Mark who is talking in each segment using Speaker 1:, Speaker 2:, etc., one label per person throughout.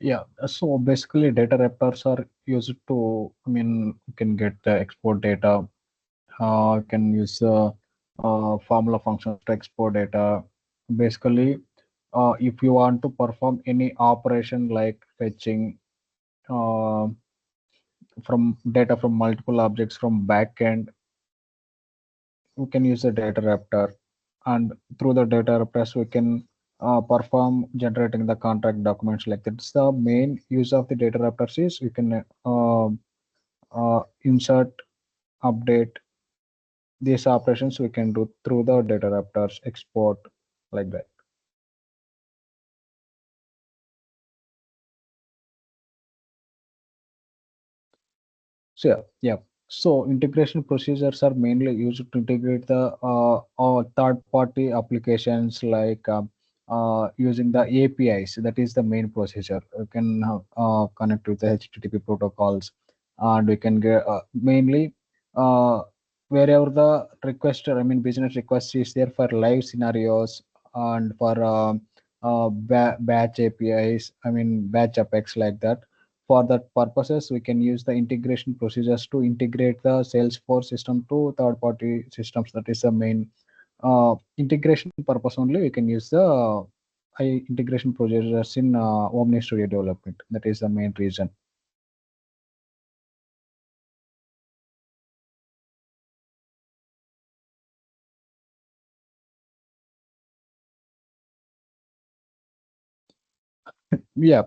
Speaker 1: Yeah, so basically data wrappers are used to, I mean, you can get the export data, can use formula functions to export data. Basically, if you want to perform any operation like fetching uh, from data from multiple objects from backend, we can use the data raptor, and through the data raptors we can perform generating the contract documents like that. It's the main use of the data raptors is you can insert, update these operations we can do through the data raptors, export like that. So yeah. So integration procedures are mainly used to integrate the third-party applications like using the APIs. That is the main procedure. You can connect with the HTTP protocols, and we can get mainly uh, wherever the requester, I mean business request is there for live scenarios and for batch APIs. I mean batch Apex like that. For that purposes, we can use the integration procedures to integrate the Salesforce system to third-party systems. That is the main integration purpose only. We can use the integration procedures in Omni Studio development. That is the main reason. Yeah.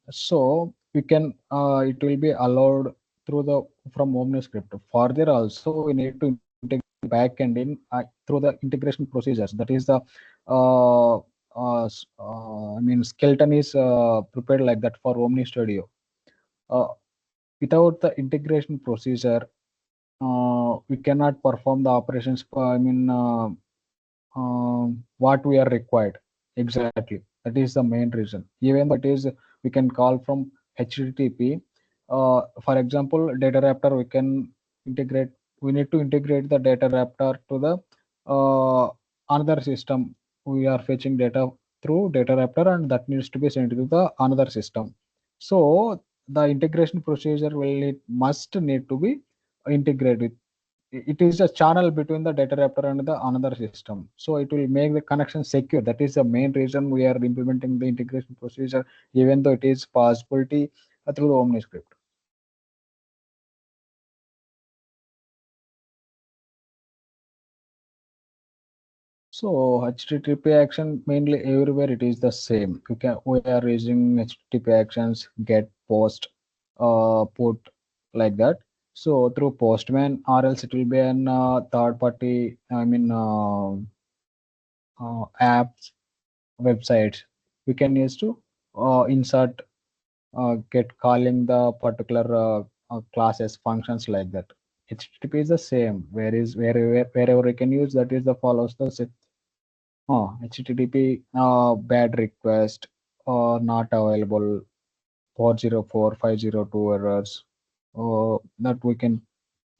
Speaker 1: So we can it will be allowed through the from OmniScript. Further also we need to integrate backend in through the integration procedures. That is the I mean skeleton is prepared like that for Omni Studio. Uh, Without the integration procedure, we cannot perform the operations. I mean what we are required exactly. That is the main reason. Even though it is we can call from HTTP. For example, data raptor we can integrate. We need to integrate the data raptor to the another system. We are fetching data through data raptor, and that needs to be sent to the another system. So the integration procedure will must need to be integrated. It is a channel between the data raptor and the another system, so it will make the connection secure. That is the main reason we are implementing the integration procedure, even though it is possibility through the OmniScript. So HTTP action mainly everywhere it is the same. We are using HTTP actions, get, post, put like that. So through Postman, or else it will be an third party, I mean apps, websites we can use to insert, get calling the particular classes functions like that. HTTP is the same. Wherever we can use that is the follows the set. HTTP bad request or not available, 404 502 errors that we can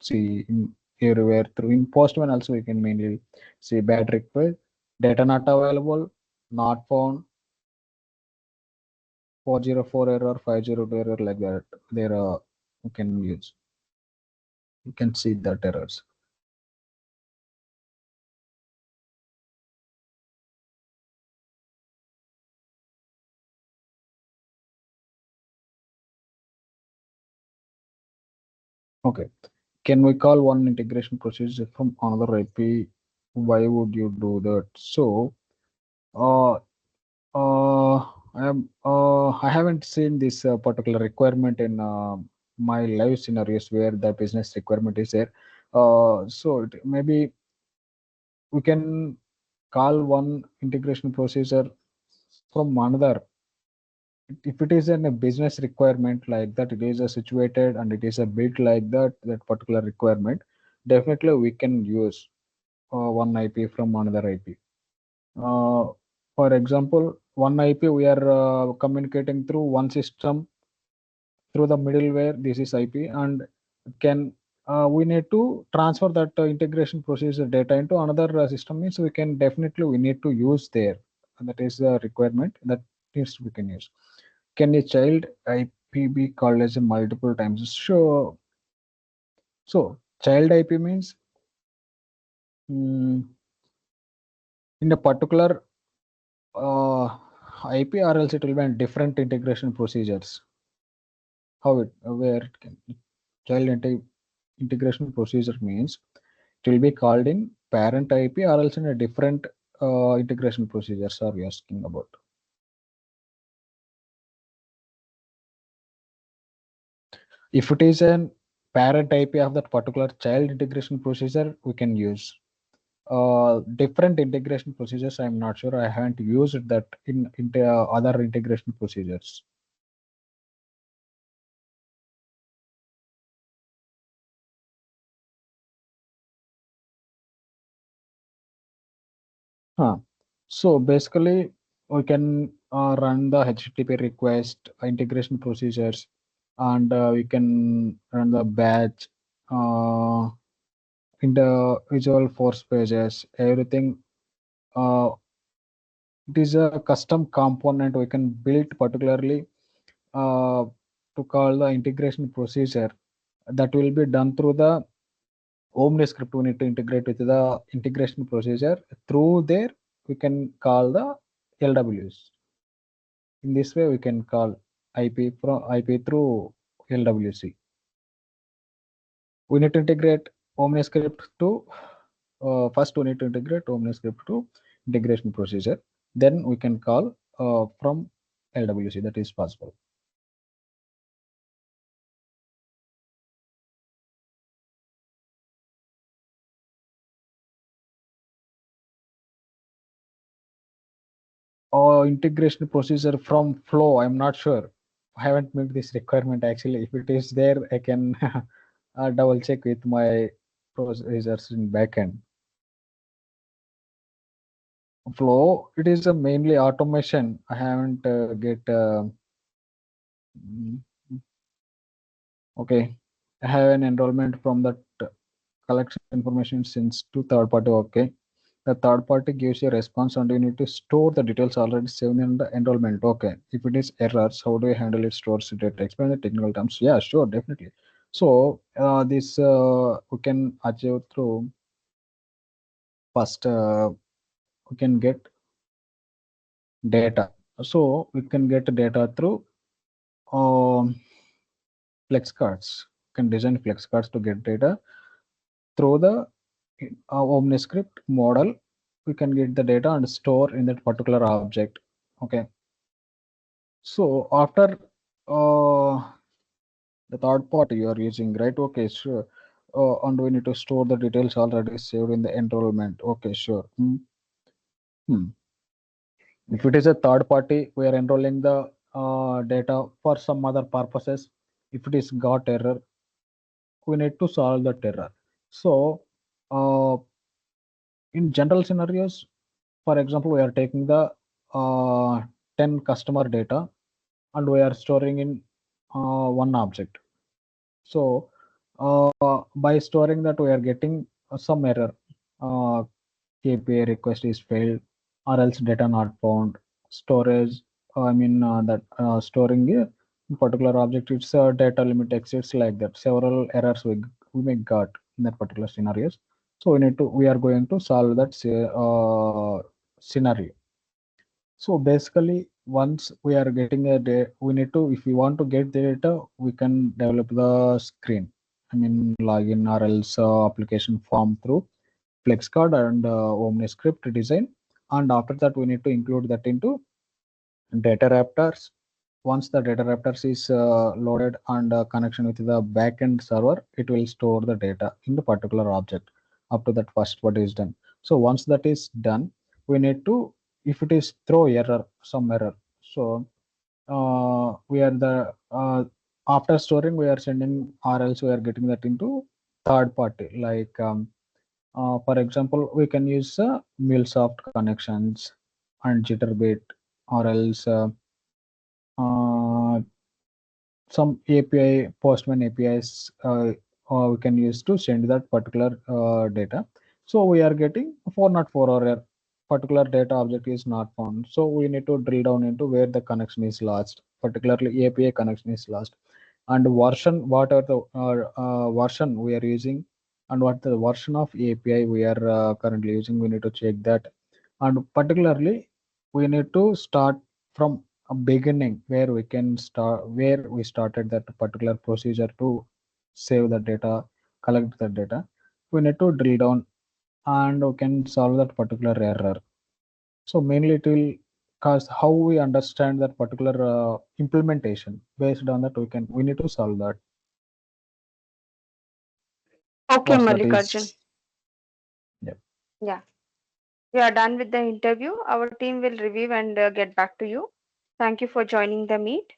Speaker 1: see in everywhere. Through in Postman also we can mainly see bad request, data not available, not found, 404 error, 502 error like that. There you can use. You can see that errors. Okay. Can we call one integration procedure from another IP? Why would you do that? So, uh, I haven't seen this particular requirement in my live scenarios where the business requirement is there. So maybe we can call one integration procedure from another. If it is in a business requirement like that, it is a situated and it is a bit like that, that particular requirement, definitely we can use one IP from another IP. For example, one IP we are communicating through one system through the middleware. This is IP, and can we need to transfer that integration procedure data into another system. Means we can definitely we need to use there. And that is the requirement that needs we can use. Can a child IP be called as a multiple times? Sure. So child IP means mm, in a particular IP, or else it will be in different integration procedures. How it where it can, child integration procedure means it will be called in parent IP or else in a different integration procedures are we asking about. If it is an parent IP of that particular child integration procedure, we can use. Different integration procedures, I'm not sure. I haven't used that in other integration procedures. Huh. So basically, we can run the HTTP request integration procedures, and we can run the batch uh, in the visual force pages. Everything. It is a custom component we can build particularly uh, to call the integration procedure that will be done through the OmniScript. We need to integrate with the integration procedure. Through there, we can call the LWs. In this way, we can call IP from IP through LWC. We need to integrate OmniScript to first we need to integrate OmniScript to integration procedure. Then we can call from LWC. That is possible. Or integration procedure from flow, I'm not sure. I haven't made this requirement actually. If it is there, I can double check with my procedures in backend. Flow, it is a mainly automation. I haven't get mm, okay. I have an enrollment from that collection information since to third party. Okay, the third party gives you a response and you need to store the details already saved in the enrollment. Okay, if it is errors, how do you handle it? Stores data. Explain the technical terms. Yeah, sure, definitely. So this we can achieve through first we can get data. So we can get data through um, flex cards. Can design flex cards to get data through the OmniScript model. We can get the data and store in that particular object. Okay. So after the third party you are using, right? Okay, sure. And we need to store the details already saved in the enrollment. Okay, sure. Hmm. If it is a third party, we are enrolling the data for some other purposes. If it is got error, we need to solve that error. So, in general scenarios, for example, we are taking the 10 customer data and we are storing in one object. So by storing that, we are getting some error. KPI request is failed, or else data not found. Storage, I mean that storing a particular object, it's a data limit exceeds like that. Several errors we may got in that particular scenarios. So we are going to solve that scenario. So basically, once we are getting a data, we need to, if we want to get the data, we can develop the screen. I mean, login or else application form through FlexCard and OmniScript design. And after that, we need to include that into data raptors. Once the data raptors is loaded and connection with the backend server, it will store the data in the particular object. Up to that first what is done. So once that is done, we need to, if it is throw error, some error. So we are the after storing we are sending, or else we are getting that into third party. Like for example, we can use MuleSoft connections and Jitterbit, or else uh, some API, Postman APIs we can use to send that particular data. So we are getting 404 or a particular data object is not found. So we need to drill down into where the connection is lost. particularly API connection is lost. And version, what are the version we are using, and what the version of API we are currently using, we need to check that. And particularly, we need to start from a beginning where we can start, where we started that particular procedure to save the data, collect the data. We need to drill down and we can solve that particular error. So mainly it will cause how we understand that particular implementation. Based on that, we need to solve that.
Speaker 2: Okay,
Speaker 1: What's that
Speaker 2: Mallikarjun.
Speaker 1: is? Yeah.
Speaker 2: Yeah, we are done with the interview. Our team will review and get back to you. Thank you for joining the meet.